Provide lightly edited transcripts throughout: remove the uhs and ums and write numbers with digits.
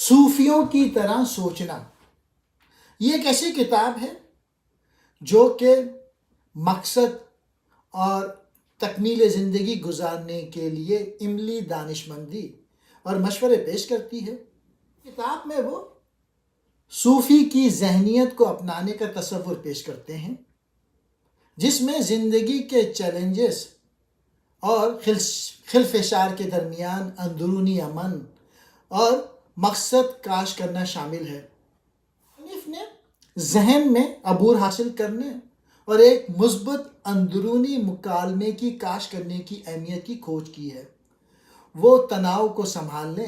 صوفیوں کی طرح سوچنا، یہ ایک ایسی کتاب ہے جو کہ مقصد اور تکمیل زندگی گزارنے کے لیے عملی دانشمندی اور مشورے پیش کرتی ہے۔ کتاب میں وہ صوفی کی ذہنیت کو اپنانے کا تصور پیش کرتے ہیں، جس میں زندگی کے چیلنجز اور خلفشار کے درمیان اندرونی امن اور مقصد کاش کرنا شامل ہے۔ مصنف نے ذہن میں عبور حاصل کرنے اور ایک مثبت اندرونی مکالمے کی کاش کرنے کی اہمیت کی کھوج کی ہے۔ وہ تناؤ کو سنبھالنے،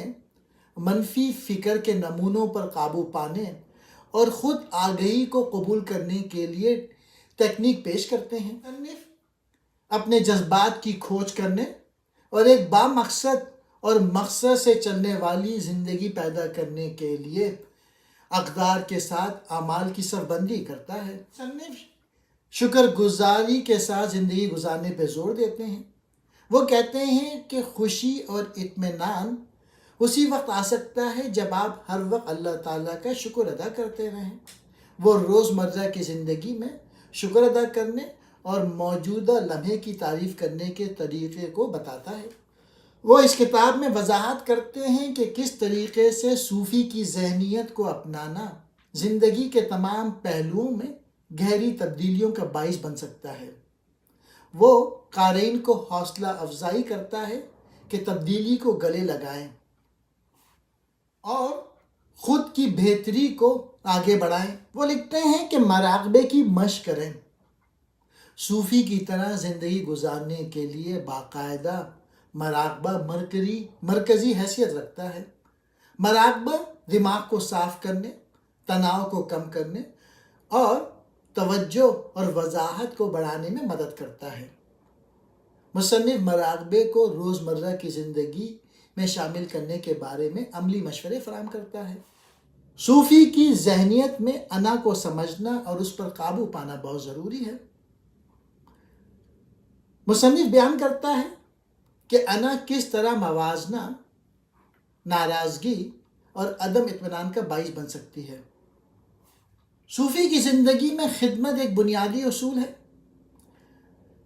منفی فکر کے نمونوں پر قابو پانے اور خود آگہی کو قبول کرنے کے لیے تکنیک پیش کرتے ہیں۔ مصنف اپنے جذبات کی کھوج کرنے اور ایک بامقصد اور مقصد سے چلنے والی زندگی پیدا کرنے کے لیے اقدار کے ساتھ اعمال کی صف بندی کرتا ہے۔ مصنف شکر گزاری کے ساتھ زندگی گزارنے پہ زور دیتے ہیں۔ وہ کہتے ہیں کہ خوشی اور اطمینان اسی وقت آ سکتا ہے جب آپ ہر وقت اللہ تعالیٰ کا شکر ادا کرتے رہیں۔ وہ روزمرہ کی زندگی میں شکر ادا کرنے اور موجودہ لمحے کی تعریف کرنے کے طریقے کو بتاتا ہے۔ وہ اس کتاب میں وضاحت کرتے ہیں کہ کس طریقے سے صوفی کی ذہنیت کو اپنانا زندگی کے تمام پہلوؤں میں گہری تبدیلیوں کا باعث بن سکتا ہے۔ وہ قارئین کو حوصلہ افزائی کرتا ہے کہ تبدیلی کو گلے لگائیں اور خود کی بہتری کو آگے بڑھائیں۔ وہ لکھتے ہیں کہ مراقبے کی مشق کریں۔ صوفی کی طرح زندگی گزارنے کے لیے باقاعدہ مراقبہ مرکزی حیثیت رکھتا ہے۔ مراقبہ دماغ کو صاف کرنے، تناؤ کو کم کرنے اور توجہ اور وضاحت کو بڑھانے میں مدد کرتا ہے۔ مصنف مراقبے کو روزمرہ کی زندگی میں شامل کرنے کے بارے میں عملی مشورے فراہم کرتا ہے۔ صوفی کی ذہنیت میں انا کو سمجھنا اور اس پر قابو پانا بہت ضروری ہے۔ مصنف بیان کرتا ہے کہ انا کس طرح موازنہ، ناراضگی اور عدم اطمینان کا باعث بن سکتی ہے۔ صوفی کی زندگی میں خدمت ایک بنیادی اصول ہے۔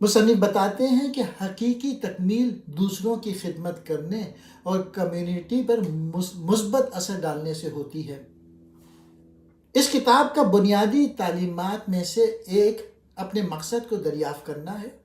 مصنف بتاتے ہیں کہ حقیقی تکمیل دوسروں کی خدمت کرنے اور کمیونٹی پر مثبت اثر ڈالنے سے ہوتی ہے۔ اس کتاب کا بنیادی تعلیمات میں سے ایک اپنے مقصد کو دریافت کرنا ہے۔